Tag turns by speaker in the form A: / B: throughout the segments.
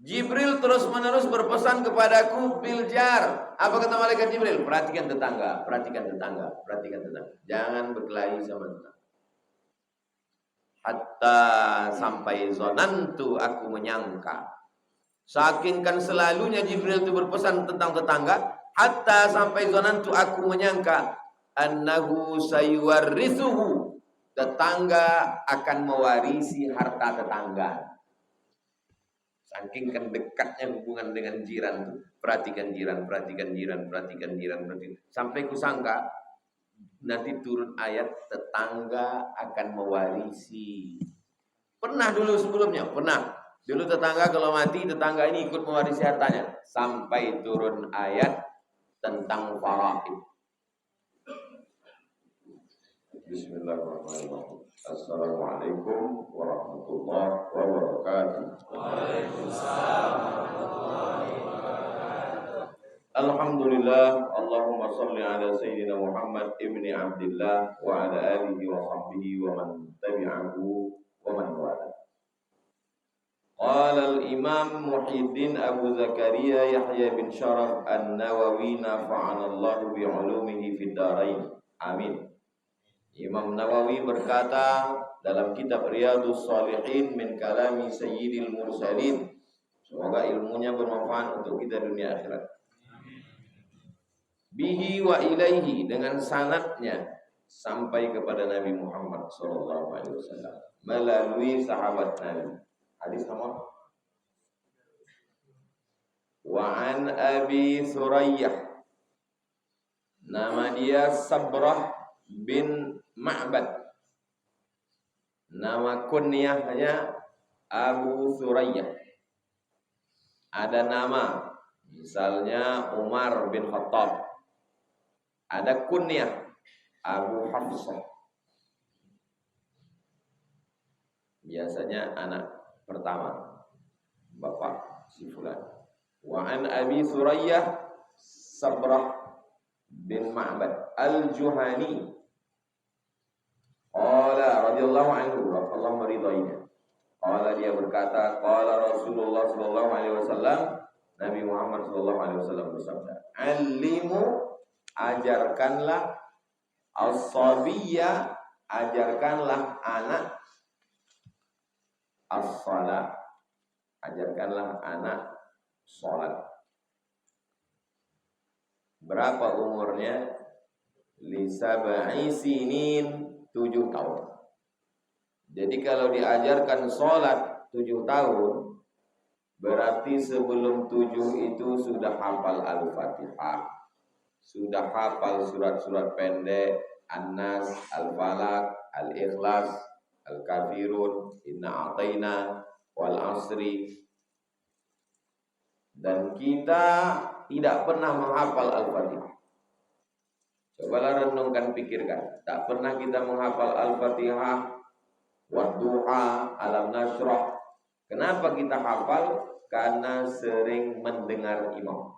A: Jibril terus-menerus berpesan kepadaku biljar. Apa kata malaikat Jibril? Perhatikan tetangga, perhatikan tetangga, perhatikan tetangga. Jangan berkelahi sama tetangga. Hatta sampai zonantu, aku menyangka. Saking kan selalunya Jibril itu berpesan tentang tetangga. Hatta sampai zonantu, aku menyangka. Annahu sayuwarrithuhu. Tetangga akan mewarisi harta tetangga. Saking kan dekatnya hubungan dengan jiran tuh. Perhatikan jiran, perhatikan jiran, perhatikan jiran, perhatikan. Sampai kusangka nanti turun ayat tetangga akan mewarisi. Pernah dulu sebelumnya, pernah. Dulu tetangga kalau mati, tetangga ini ikut mewarisi hartanya. Sampai turun ayat tentang faraid. Bismillahirrahmanirrahim. Assalamualaikum warahmatullahi wabarakatuh. Waalaikumsalam warahmatullahi wabarakatuh. Alhamdulillah, Allahumma salli ala Sayyidina Muhammad ibni Abdillah wa ala alihi wa sahbihi wa man tabi'ahu wa man wala. Qala al-Imam Muhyiddin Abu Zakaria Yahya bin Sharaf An-Nawawi nafa'ana Allah bi'ulumihi fid dharain. Amin. Imam Nawawi berkata dalam kitab Riyadhus Shalihin min kalami Sayyidil Mursalin. Semoga ilmunya bermanfaat untuk kita dunia akhirat. Bihi wa ilaihi, dengan sanadnya sampai kepada Nabi Muhammad sallallahu alaihi wasallam melalui sahabat Nabi. Hadis nomor wa an Abi Surayyah, nama dia Sabrah bin Ma'bad, nama kunyahnya Abu Surayyah. Ada nama misalnya Umar bin Khattab, ada kunyah Abu Hafsah. Biasanya anak pertama bapak si fulan. Wa an Abi Surayyah Sabrah bin Ma'bad al-Juhani qala radhiyallahu anhu, Allah meridainya. Qala, dia berkata, qala Rasulullah sallallahu alaihi wasallam, Nabi Muhammad sallallahu alaihi wasallam bersabda, "Allimu, ajarkanlah, as-sabiyya, ajarkanlah anak, as-salat, ajarkanlah anak salat." Berapa umurnya? Li sab'i sinin, 7 tahun. Jadi kalau diajarkan sholat 7 tahun, berarti sebelum 7 itu sudah hafal Al-Fatihah, sudah hafal surat-surat pendek, An-Nas, Al-Falaq, Al-Ikhlas, Al-Kafirun, Inna A'tayna, Wal Asri. Dan kita tidak pernah menghafal Al-Fatihah. Cobalah renungkan, pikirkan. Tak pernah kita menghafal Al-Fatihah, Wadduha, Alam Nashrah. Kenapa kita hafal? Karena sering mendengar imam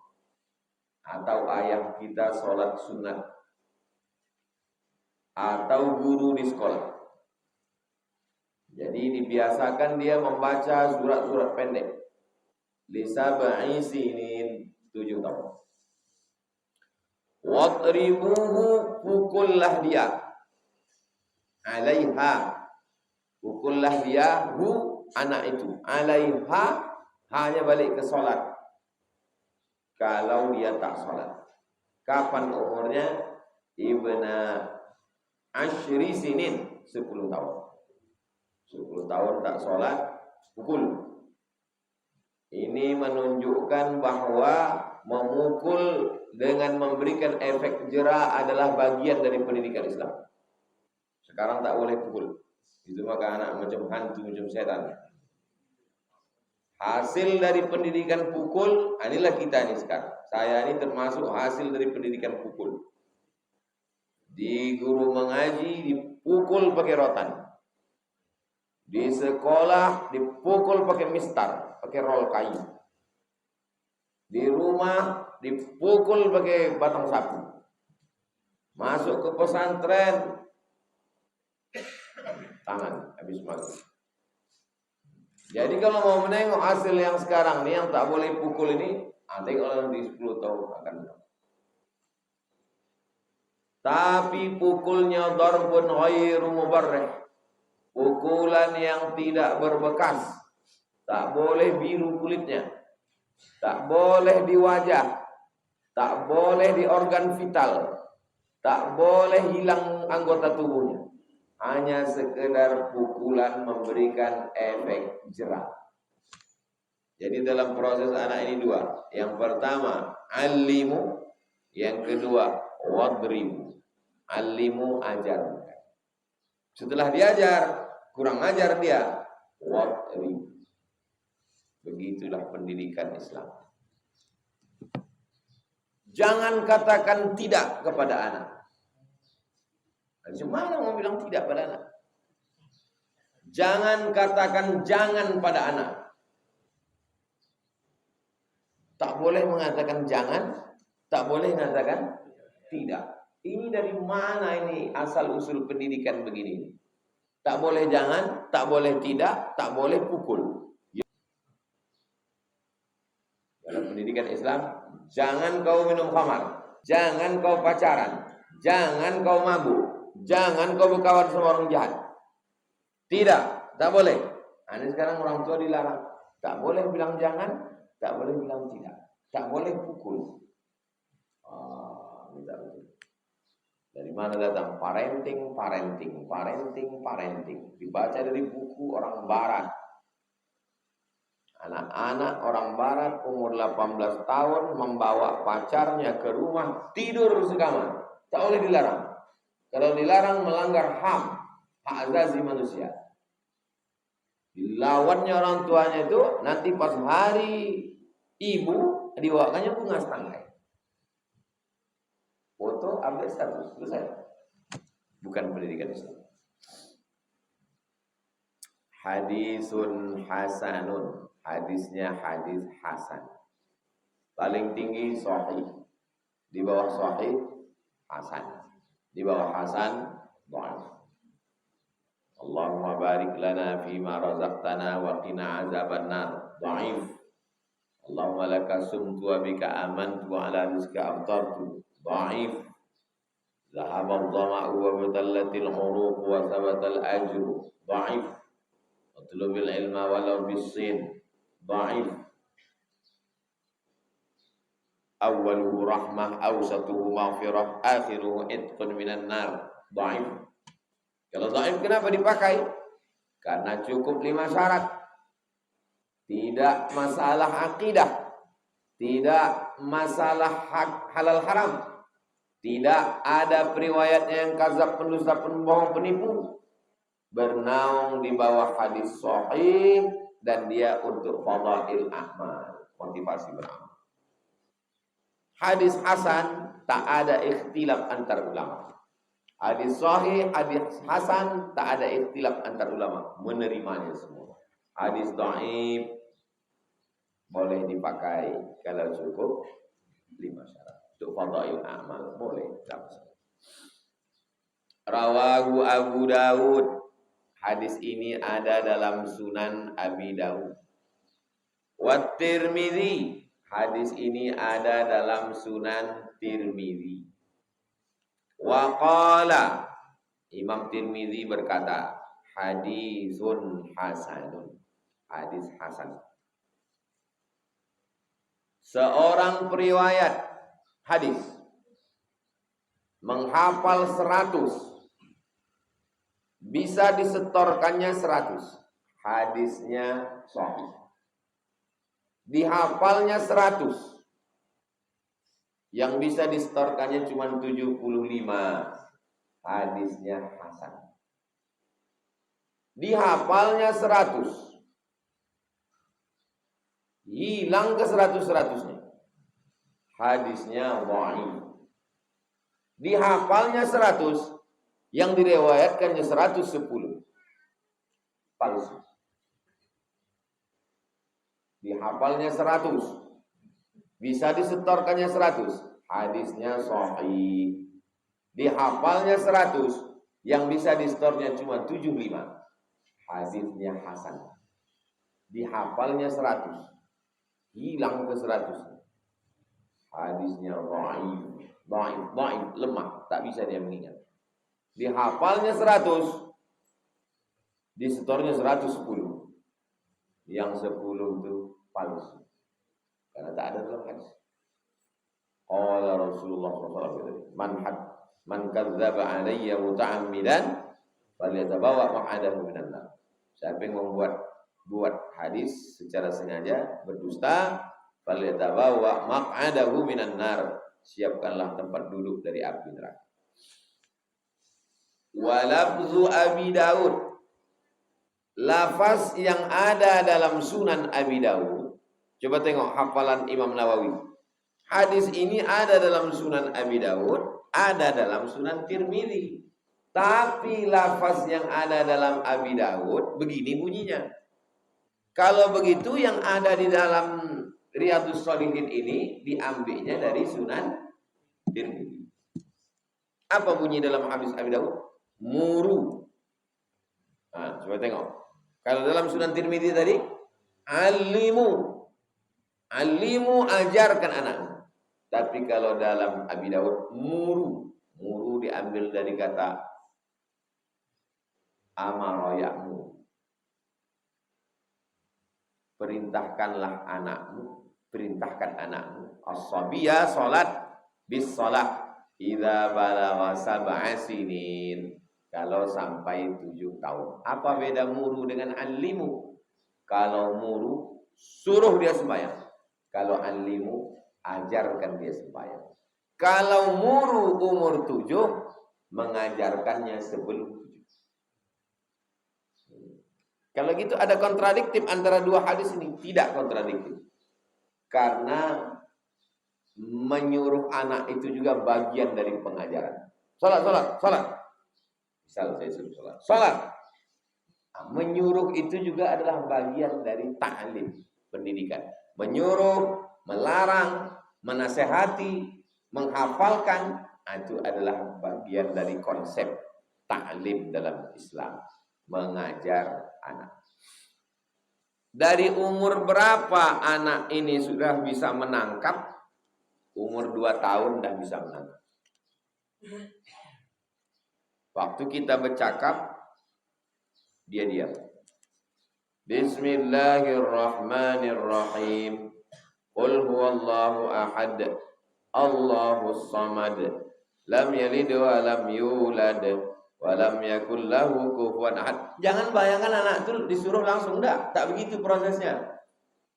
A: atau ayah kita sholat sunat, atau guru di sekolah. Jadi dibiasakan dia membaca surat-surat pendek. Li sab'i sinin, 7 tahun. Wadribuhu, pukullah dia. Alaiha, pukullah dia, hu, anak itu. Alaiha, hanya balik ke sholat kalau dia tak sholat. Kapan umurnya? Ibna Ashri sinin, 10 tahun. 10 tahun tak sholat, pukul. Ini menunjukkan bahwa memukul dengan memberikan efek jera adalah bagian dari pendidikan Islam. Sekarang tak boleh pukul. Itu maka anak macam hantu, macam setan. Hasil dari pendidikan pukul, inilah kita ini sekarang. Saya ini termasuk hasil dari pendidikan pukul. Di guru mengaji dipukul pakai rotan. Di sekolah dipukul pakai mistar, pakai rol kayu. Di rumah dipukul pakai batang sapu. Masuk ke pesantren, tangan habis mati. Jadi kalau mau menengok hasil yang sekarang nih, yang tak boleh pukul ini, nanti kalau di 10 tahun akan. Tapi pukulnya darbun ghairu mubarrih, pukulan yang tidak berbekas. Tak boleh biru kulitnya, tak boleh di wajah, tak boleh di organ vital, tak boleh hilang anggota tubuhnya. Hanya sekedar pukulan memberikan efek jerah. Jadi dalam proses anak ini dua. Yang pertama, alimu. Yang kedua, wadribu. Alimu, ajar. Setelah diajar, kurang ajar dia, wadribu. Begitulah pendidikan Islam. Jangan katakan tidak kepada anak. Gimana mau bilang tidak pada anak? Jangan katakan jangan pada anak. Tak boleh mengatakan jangan, tak boleh mengatakan tidak. Ini dari mana ini asal usul pendidikan begini? Tak boleh jangan, tak boleh tidak, tak boleh pukul. Dalam pendidikan Islam, jangan kau minum khamar, jangan kau pacaran, jangan kau mabuk, jangan kau berkawan sama orang jahat. Tidak, tak boleh. Ini sekarang orang tua dilarang. Tak boleh bilang jangan, tak boleh bilang tidak, tak boleh pukul. Dari mana datang? Parenting. Dibaca dari buku orang barat. Anak-anak orang barat umur 18 tahun membawa pacarnya ke rumah, tidur sekamar. Tak boleh dilarang. Kalau dilarang melanggar HAM, hak asasi manusia. Dilawannya orang tuanya itu, nanti pas hari ibu diwakanya bunga setangkai. Foto update status, selesai. Bukan pendidikan Islam. Hadisun hasanun. Hadisnya hadis hasan. Paling tinggi sahih. Di bawah sahih hasan. Di bawah hasan dhaif. Allahumma barik lana fima razaqtana wa qina azabannar. Dhaif. Allahumma laka sumtu wa bika amantu wa ala rizqika aftartu. Dhaif. Zahaba dhama'u wa batallatil uruq wa sabatal ajru. Dhaif. Utlubil ilma walau bisin. Dhaif. Awwaluhu rahmah, awsatuhu maghfirah, akhiruhu itqun minan nar. Dhaif. Kalau dhaif kenapa dipakai? Karena cukup 5 syarat. Tidak masalah akidah, tidak masalah hak halal haram, tidak ada periwayatnya yang kadzab, pendusta, pembohong, penipu. Bernaung di bawah hadis sahih dan dia untuk fadail amal, motivasi beramal. Hadis hasan tak ada ikhtilaf antar ulama. Hadis sahih, hadis hasan tak ada ikhtilaf antar ulama, menerimanya semua. Hadis dhaif boleh dipakai kalau cukup 5 syarat. Untuk fadail amal boleh. Rawahu Abu Dawud. Hadis ini ada dalam Sunan Abi Dawud. Wa Tirmidzi. Hadis ini ada dalam Sunan Tirmidzi. Wa qala. Imam Tirmidzi berkata, hadisun hasanun. Hadis hasan. Seorang periwayat hadis menghafal 100, bisa disetorkannya 100. Hadisnya sahih. Dihafalnya 100, yang bisa disetorkannya cuma 75. Hadisnya hasan. Dihafalnya 100, hilang ke 100-100-nya. Hadisnya dhaif. Dihafalnya 100, yang direwayatkannya 110. Palsu. Dihafalnya 100, bisa disetorkannya 100. Hadisnya sahih. Dihafalnya 100, yang bisa disetornya cuma 75. Hadisnya hasan. dihafalnya 100, hilang ke 100. Hadisnya dhaif, lemah, tak bisa dia mengingat. Dihafalnya 100, disetornya 110. Yang 10 itu palsu, karena tak ada dalam hadis. Qala Rasulullah SAW, man kadzdzaba alayya muta'ammidan falyatabawa maq'adahu minan nar. Siapa yang buat hadis secara sengaja berdusta, falyatabawa maq'adahu minan nar, siapkanlah tempat duduk dari api neraka. Wa lafzu Abi Daud, lafaz yang ada dalam Sunan Abi Daud. Coba tengok hafalan Imam Nawawi. Hadis ini ada dalam Sunan Abi Daud, ada dalam Sunan Tirmidzi. Tapi lafaz yang ada dalam Abi Daud begini bunyinya. Kalau begitu yang ada di dalam Riyadhus Shalihin ini diambilnya dari Sunan Tirmidzi. Apa bunyi dalam hadis Abi Daud? Muru. Nah, coba tengok. Kalau dalam Sunan Tirmidzi tadi, alimu, ajarkan anakmu. Tapi kalau dalam Abi Daud, muru diambil dari kata amara ya'muru. Perintahkanlah anakmu, perintahkan anakmu. As-sabiyya salat bis salat idza balagha sab'a sinin. Kalau sampai 7 tahun. Apa beda muru dengan alimu? Kalau muru, suruh dia sembahyang. Kalau alimu, ajarkan dia sembahyang. Kalau muru umur 7, mengajarkannya sebelum 7. Kalau gitu ada kontradiktif antara dua hadis ini? Tidak kontradiktif. Karena menyuruh anak itu juga bagian dari pengajaran. Salat. Misal saya suruh salat. Menyuruh itu juga adalah bagian dari ta'lim, pendidikan. Menyuruh, melarang, menasehati, menghafalkan, itu adalah bagian dari konsep ta'lim dalam Islam, mengajar anak. Dari umur berapa anak ini sudah bisa menangkap? Umur 2 tahun dah bisa menangkap. Waktu kita bercakap, dia diam. Bismillahirrahmanirrahim. Qul huwallahu ahad, Allahus samad, lam yalid wa lam yulad, wa lam yakul lahu kufuwan ahad. Jangan bayangkan anak itu disuruh langsung, tak begitu prosesnya.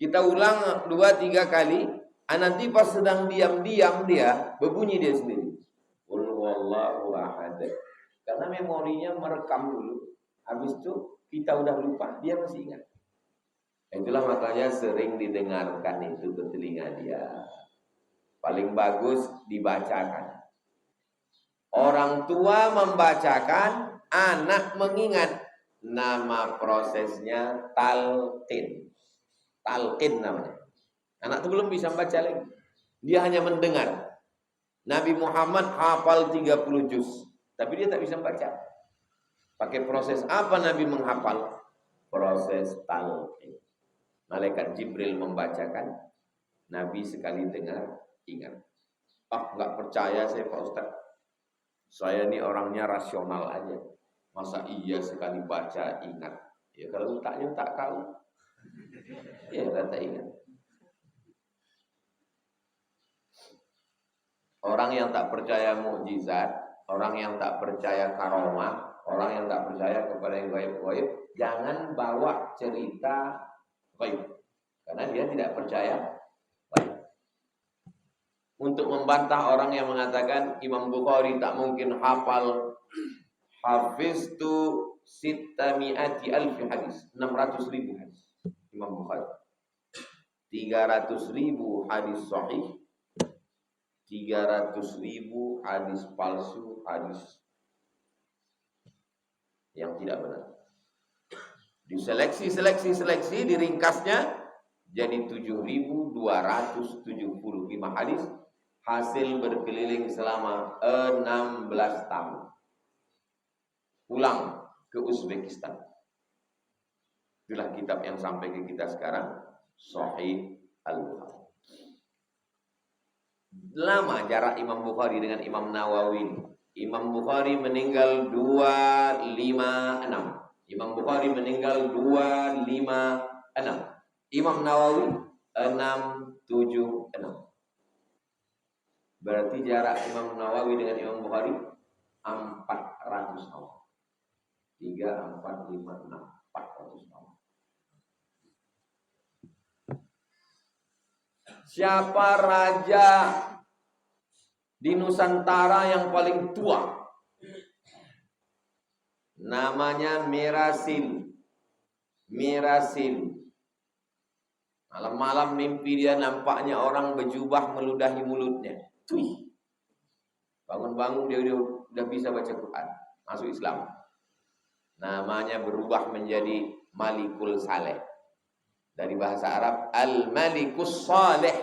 A: Kita ulang 2-3 kali, nanti pas sedang diam-diam dia berbunyi dia sendiri. Qul huwallahu ahad. Karena memorinya merekam dulu. Habis itu kita udah lupa, dia masih ingat. Itulah makanya sering didengarkan itu ke telinga dia. Paling bagus dibacakan. Orang tua membacakan, anak mengingat. Nama prosesnya talqin. Talqin namanya. Anak itu belum bisa baca lagi. Dia hanya mendengar. Nabi Muhammad hafal 30 juz. Tapi dia tak bisa baca. Pakai proses apa Nabi menghafal? Proses talqin. Malaikat Jibril membacakan, Nabi sekali dengar, ingat. Enggak percaya saya Pak Ustaz. Saya ini orangnya rasional aja. Masa iya sekali baca ingat? Ya kalau otaknya tak tahu. Ya tak ingat. Orang yang tak percaya mukjizat, orang yang tak percaya karomah, orang yang tak percaya kepada yang gaib-gaib, jangan bawa cerita gaib, karena dia tidak percaya gaib. Untuk membantah orang yang mengatakan Imam Bukhari tak mungkin hafal, hafiztu sittami'ati alfi hadis, 600.000 hadis Imam Bukhari, 300.000 hadis sahih, 300.000 hadis palsu, hadis yang tidak benar. Diseleksi, diringkasnya jadi 7.275 hadis, hasil berkeliling selama 16 tahun. Pulang ke Uzbekistan. Itulah kitab yang sampai ke kita sekarang, Sahih Al-Bukhari. Lama jarak Imam Bukhari dengan Imam Nawawi. Imam Bukhari meninggal 256. Imam Bukhari meninggal 256. Imam Nawawi 676. Berarti jarak Imam Nawawi dengan Imam Bukhari 400 tahun. 3, 4, 5, 6, 400 tahun. Siapa raja di Nusantara yang paling tua? Namanya Mirasil. Mirasil. Malam-malam mimpi dia nampaknya orang berjubah meludahi mulutnya. Tuh. Bangun-bangun dia udah bisa baca Quran. Masuk Islam. Namanya berubah menjadi Malikul Saleh. Dari bahasa Arab Al-Malikus Saleh.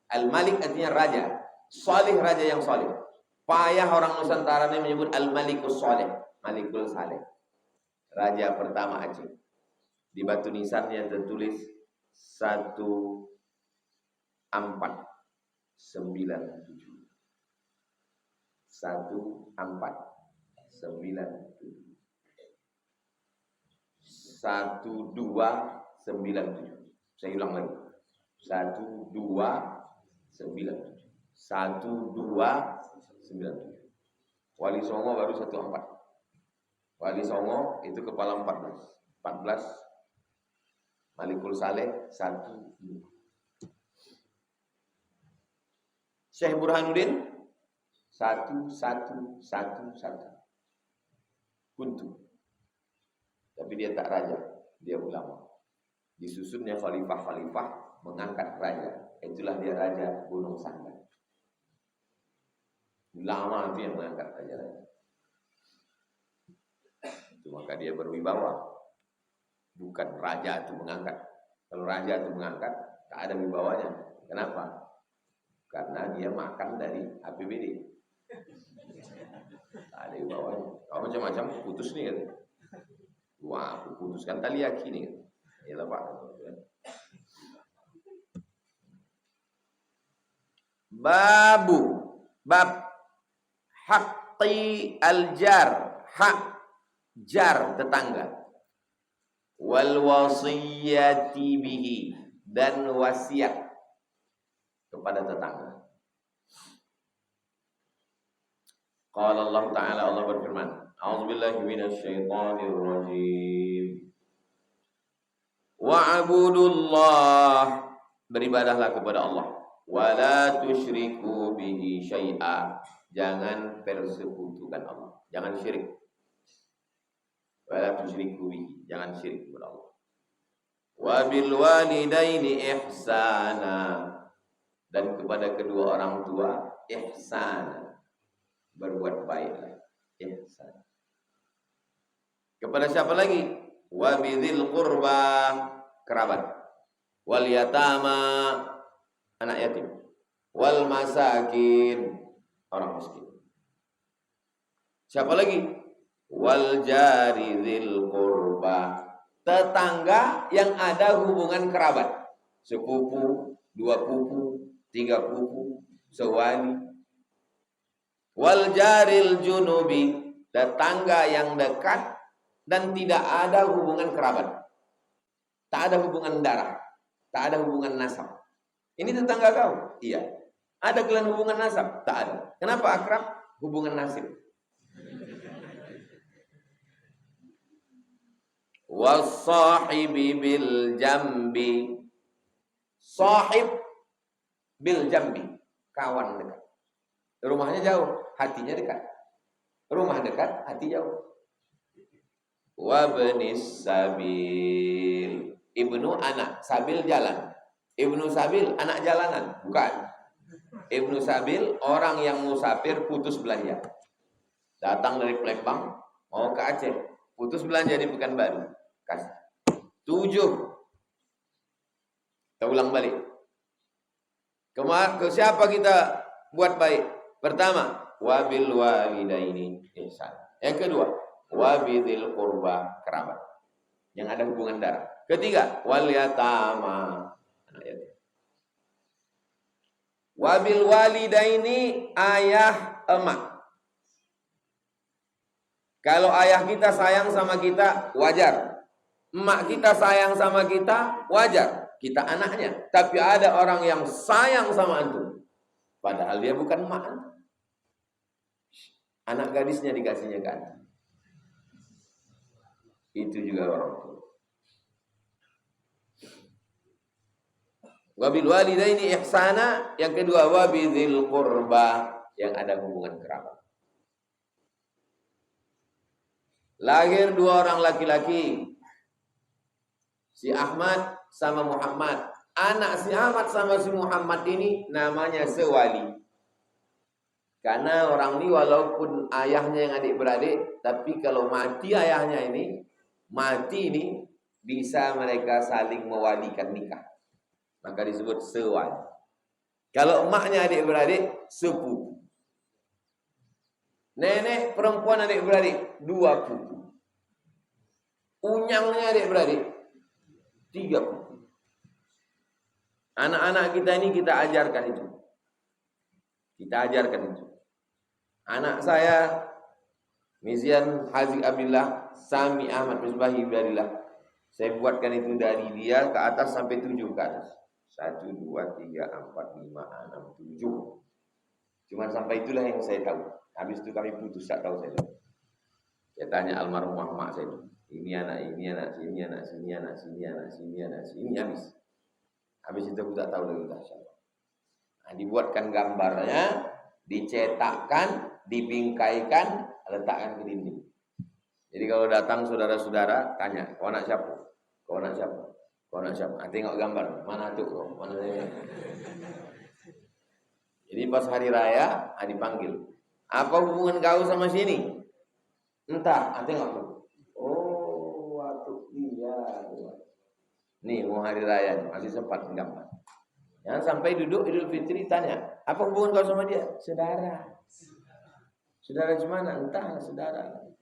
A: Al-Malik artinya raja. Saleh raja yang saleh. Payah orang Nusantara ini menyebut Al-Malikus Saleh. Malikul Saleh. Raja pertama Aceh. Di batu nisannya tertulis 1497. 1497. 1297. Saya ulang lagi. 1297. 1297. Wali Songo baru 14. Wali Songo itu kepala 14. 14. Malikul Saleh 12. Syekh Burhanuddin 1111. Kuntu. Tapi dia tak raja, dia ulama. Disusunnya khalifah-khalifah mengangkat raja. Itulah dia raja Gunung Sanggan. Ulama itu yang mengangkat raja-raja. Itu maka dia berwibawa. Bukan raja itu mengangkat. Kalau raja itu mengangkat, tak ada wibawanya. Kenapa? Karena dia makan dari APBD. Tak ada wibawanya. Kalau macam-macam putus nih kan. Wah, aku putuskan tali aki nih. Ya lah Pak. Bab haqqi al-jar, hak jar tetangga. Wal wasiyati bihi, dan wasiat kepada tetangga. Qala Allah Ta'ala, Allah berfirman, a'udzubillahi minasyaitonir rajim. Wa'budullah, beribadahlah kepada Allah. Wa la tusyriku bihi syai'a, jangan persekutukan Allah, jangan syirik. Wa la tusyriku bihi, jangan syirik kepada Allah. Wa bil walidaini ihsana, dan kepada kedua orang tua ihsana, berbuat baiklah, ihsan. Kepada siapa lagi? Wa bidzil qurba, kerabat. Wal yatama, anak yatim. Wal masakin, orang miskin. Siapa lagi? Wal jari dzil qurba, tetangga yang ada hubungan kerabat. Sepupu, 2 pupu, 3 pupu, sewali. Wal jaril junubi, tetangga yang dekat dan tidak ada hubungan kerabat. Tak ada hubungan darah, tak ada hubungan nasab. Ini tetangga kau? Iya. Ada kalian hubungan nasab? Tak ada. Kenapa akrab? Hubungan nasib. Was-sahibi bil jambi, sahib bil jambi, kawan dekat. Rumahnya jauh, hatinya dekat. Rumah dekat, hati jauh. Wabnis sabil, ibnu anak, sabil jalan. Ibnu sabil anak jalanan, bukan. Ibnu sabil orang yang musafir putus belanja. Datang dari Palembang mau ke Aceh, putus belanja di Pekanbaru. Kasih 7. Kita ulang balik. Ke siapa kita buat baik? Pertama, wabil walidaini ihsan. Yang kedua, wabidzil qurba, kerabat yang ada hubungan darah. Ketiga, wal yatama, anak yatim. Wabil walidaini, ayah emak. Kalau ayah kita sayang sama kita, wajar. Emak kita sayang sama kita, wajar. Kita anaknya. Tapi ada orang yang sayang sama antum, padahal dia bukan emak antum. Anak gadisnya dikasihnya kan. Itu juga orang tua. Wabil walidaini ihsana, yang kedua wabidhil qurba, yang ada hubungan kerabat. Lahir dua orang laki-laki, si Ahmad sama Muhammad. Anak si Ahmad sama si Muhammad ini namanya sewali. Karena orang ini walaupun ayahnya yang adik-beradik, tapi kalau mati ayahnya ini, bisa mereka saling mewalikan nikah. Maka disebut sewali. Kalau emaknya adik-beradik, sepupu. Nenek perempuan adik-beradik, 2 pupu. Unyangnya adik-beradik, 3 pupu. Anak-anak kita ini kita ajarkan itu. Kita ajarkan itu. Anak saya, Mizian Haziq Abdillah, Sami Ahmad Misbahi Ibadillah. Saya buatkan itu dari dia ke atas sampai 7 ke atas. 1, 2, 3, 4, 5, 6, 7. Cuman sampai itulah yang saya tahu. Habis itu kami putus, tak tahu saya. Saya tanya almarhumah mak saya. Ini anak, sini, anak, sini, habis. Habis itu aku tak tahu lagi siapa. Nah, dibuatkan gambarnya, dicetakkan, dibingkaikan, letakkan ke dinding. Jadi kalau datang saudara-saudara tanya, kau anak siapa? Kau anak siapa? Kau anak siapa? Nah, tengok gambar, mana tuh kau? Mana saya? Jadi pas hari raya, dipanggil. Apa hubungan kau sama sini? Entah, tengok tuh. Oh, waktu dia. Nih mau hari raya, masih sempat gambar. Jangan sampai duduk Idul Fitri tanya, apa hubungan kau sama dia? Saudara. Saudara gimana? Entah, saudara.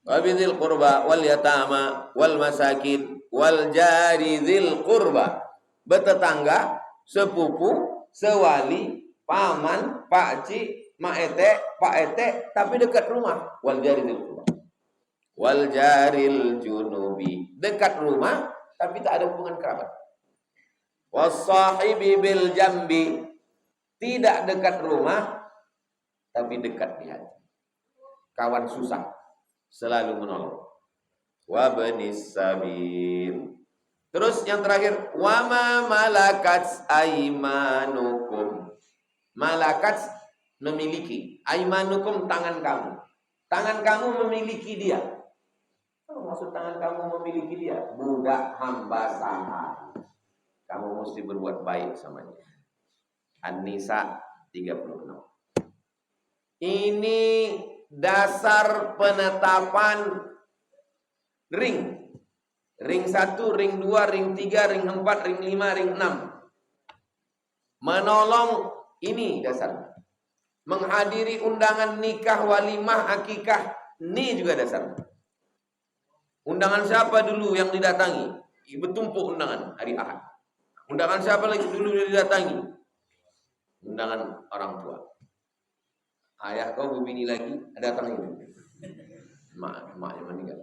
A: Wabidhil qurba wal yatama wal masakin wal jari dzil qurba. Bertetangga, sepupu, sewali, paman, pakcik, mak ete, pak ete, tapi dekat rumah. Wal jari dzil qurba. Wal jaril junubi, dekat rumah tapi tak ada hubungan kerabat. Was-sahibi bil jambi, tidak dekat rumah tapi dekat di hati. Kawan susah selalu menolong. Wa banis sabil. Terus yang terakhir, wa ma malakat aimanukum. Malakat memiliki, aimanukum tangan kamu. Tangan kamu memiliki dia. Apa maksud tangan kamu memiliki dia? Budak hamba sahaya. Kamu mesti berbuat baik sama dia. An-Nisa 36. Ini dasar penetapan ring. Ring 1, ring 2, ring 3, ring 4, ring 5, ring 6. Menolong, ini dasar. Menghadiri undangan nikah, walimah, akikah, ini juga dasar. Undangan siapa dulu yang didatangi? Bertumpuk undangan hari Ahad. Undangan siapa lagi dulu yang didatangi? Undangan orang tua. Ayah kau berbini lagi, datang itu. Maknya meninggal.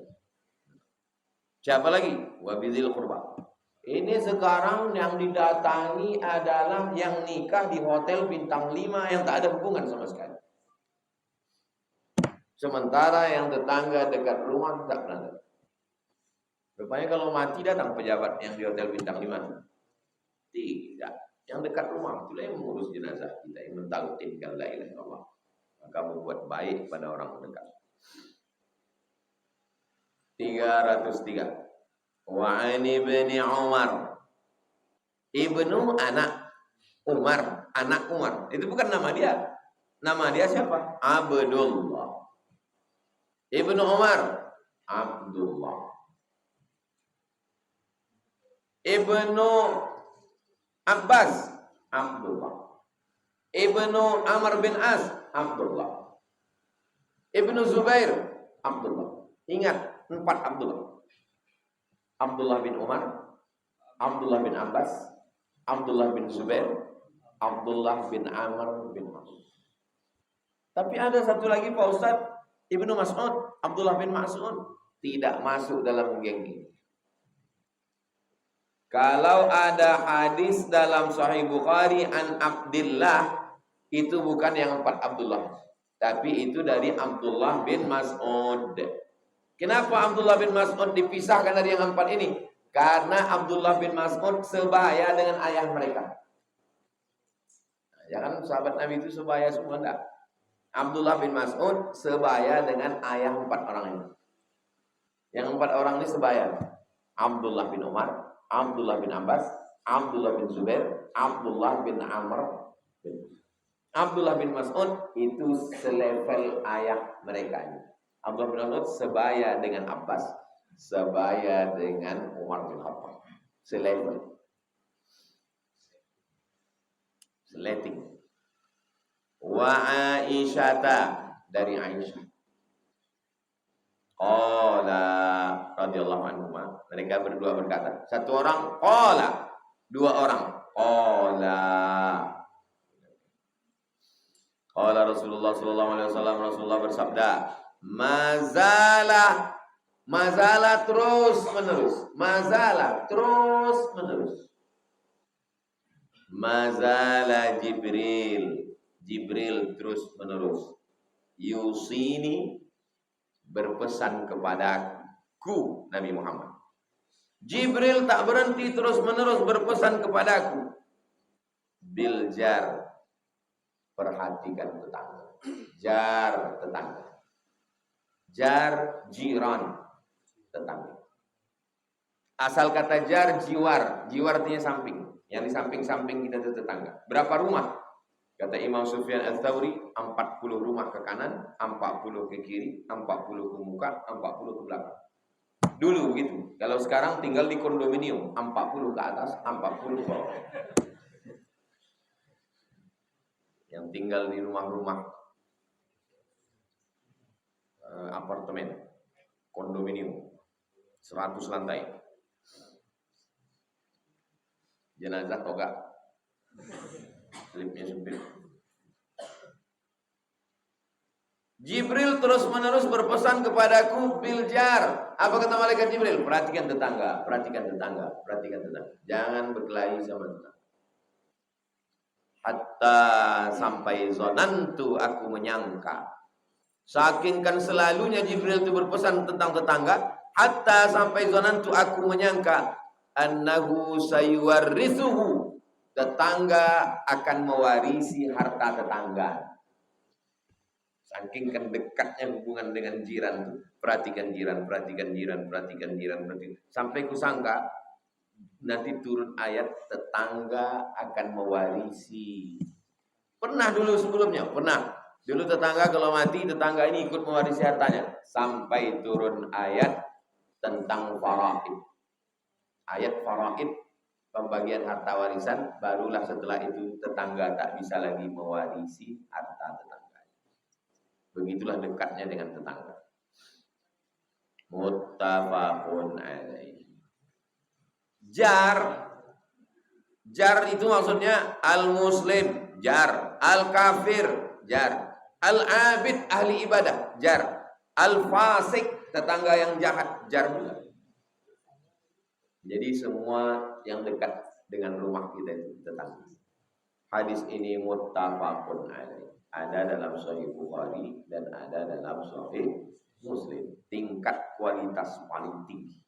A: Siapa lagi? Wabidhil qurba. Ini sekarang yang didatangi adalah yang nikah di hotel bintang 5 yang tak ada hubungan sama sekali. Sementara yang tetangga dekat rumah tak pernah datang. Rupanya kalau mati datang pejabat yang di hotel bintang 5. Tidak. Yang dekat rumah itulah yang mengurus jenazah kita, yang mentalqinkan la ilaha illallah. Maka membuat baik pada orang terdekat. 303. Wa ani ibni Umar. Ibnu anak Umar, anak Umar. Itu bukan nama dia. Nama dia siapa? Abdullah. Ibnu Umar, Abdullah. Ibnu Abbas, Abdullah. Ibnu Amr bin As, Abdullah. Ibnu Zubair, Abdullah. Ingat, 4 Abdullah. Abdullah bin Umar, Abdullah bin Abbas, Abdullah bin Zubair, Abdullah bin Amr bin As. Tapi ada satu lagi Pak Ustaz, Ibnu Mas'ud, Abdullah bin Mas'ud tidak masuk dalam geng ini. Kalau ada hadis dalam Sahih Bukhari an Abdillah, itu bukan yang 4 Abdullah, tapi itu dari Abdullah bin Mas'ud. Kenapa Abdullah bin Mas'ud dipisahkan dari yang 4 ini? Karena Abdullah bin Mas'ud sebaya dengan ayah mereka. Jangan sahabat Nabi itu sebaya semua, enggak. Abdullah bin Mas'ud sebaya dengan ayah 4 orang ini. Yang 4 orang ini sebaya. Abdullah bin Umar, Abdullah bin Abbas, Abdullah bin Zubair, Abdullah bin Amr bin Abdullah bin Mas'ud itu selevel ayah mereka ini. Abdullah bin Mas'ud sebaya dengan Abbas, sebaya dengan Umar bin Khattab. Selevel. Seleting. Wa Aisyata, dari Aisyah. Qala radhiyallahu anhuma, mereka berdua berkata. Satu orang qala, 2 orang qala. Qala Rasulullah sallallahu alaihi wasallam, Rasulullah bersabda, Mazala terus menerus. Mazala terus menerus. Mazala Jibril terus menerus. Yusini, berpesan kepadaku, Nabi Muhammad. Jibril tak berhenti terus menerus berpesan kepadaku. Biljar, perhatikan tetangga. Jar, tetangga. Jar, jiran, tetangga. Asal kata jar, jiwar. Jiwar artinya samping. Yang di samping-samping kita itu tetangga. Berapa rumah? Kata Imam Sufyan Ats-Tsauri, 40 rumah ke kanan, 40 ke kiri, 40 ke muka, 40 ke belakang. Dulu begitu. Kalau sekarang tinggal di kondominium, 40 ke atas, 40 ke bawah. Yang tinggal di rumah-rumah apartemen, kondominium, 100 lantai. Jenazah toga, slipnya sempit. Jibril terus menerus berpesan kepadaku, biljar. Apa kata malaikat Jibril? Perhatikan tetangga, perhatikan tetangga, perhatikan tetangga. Jangan berkelahi sama tetangga. Hatta sampai zonantu, aku menyangka. Saking kan selalunya Jibril itu berpesan tentang tetangga. Hatta sampai zonantu, aku menyangka. Annahu sayuwarrithuhu, tetangga akan mewarisi harta tetangga. Saking kan dekatnya hubungan dengan jiran. Perhatikan jiran, perhatikan jiran, perhatikan jiran, perhatikan. Sampai kusangka nanti turun ayat tetangga akan mewarisi. Pernah dulu sebelumnya, pernah. Dulu tetangga kalau mati, tetangga ini ikut mewarisi hartanya. Sampai turun ayat tentang faraid. Ayat faraid, pembagian harta warisan, barulah setelah itu tetangga tak bisa lagi mewarisi harta tetangga. Begitulah dekatnya dengan tetangga. Muttafaqun alaihi. Jar itu maksudnya al-muslim, jar. Al-kafir, jar. Al-abid, ahli ibadah, jar. Al-fasik, tetangga yang jahat, jar juga. Jadi semua yang dekat dengan rumah kita itu tetangga. Hadis ini muttafaqun alaih. Ada dalam Sahih Bukhari dan ada dalam Sahih Muslim. Tingkat kualitas paling tinggi.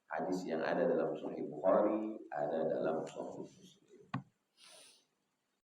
A: Hadis yang ada dalam Sahih Bukhari, ada dalam Sahih Muslim.